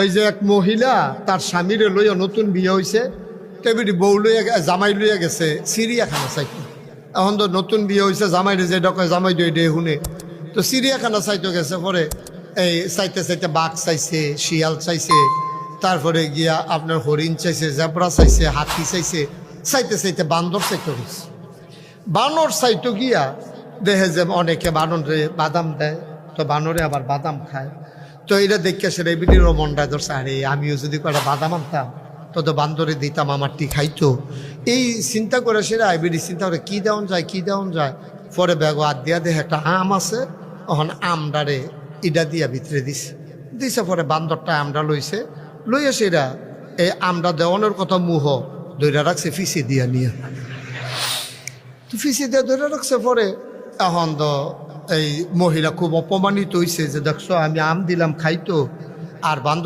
ওই যে এক মহিলা তার স্বামীরে লইয়া নতুন বিয়ে হয়েছে, তেমনি বউ লইয়া জামাই লইয়া গেছে চিড়িয়াখানা চাইতে। এখন তো নতুন বিয়ে হয়েছে, জামাইরে যে ডকে জামাই ডে শুনে, তো চিড়িয়াখানা চাইতে গেছে। পরে এই চাইতে চাইতে বাঘ চাইছে, শিয়াল চাইছে, তারপরে গিয়া আপনার হরিণ চাইছে, জেব্রা চাইছে, হাতি চাইছে, চাইতে চাইতে বান্দর চাইতে গেছে। বানর চাইতে গিয়া দেখে যে অনেকে বানরে বাদাম দেয়, তো বানরে আবার বাদাম খায়। তো এটা দেখে সেটা বিটিরও মনটা ধরছে, আরে আমিও যদি কটা বাদাম আনতাম তো বান্দরে দিতাম, আমারটি খাইতো। এই চিন্তা করে সেটা আইবিডি চিন্তা করে কী দেওয়া যায়, কী দেওয়া যায়। পরে ব্যাগ হাত দিয়া দেখে একটা আম আছে, তখন আমডারে ইডা দিয়া ভিতরে দিছে। পরে বান্দরটা আমটা লইছে, লইয়া সেটা এই আমটা দেওয়ানোর কথা মুহ দইরা রাখছে ফিসি দিয়া নিয়ে, তো ফিসি দিয়ে ধরে রাখছে। পরে এখন তো এই মহিলা খুব অপমানিত হয়েছে যে দেখছো আমি আম দিলাম খাইতো, আর বান্দর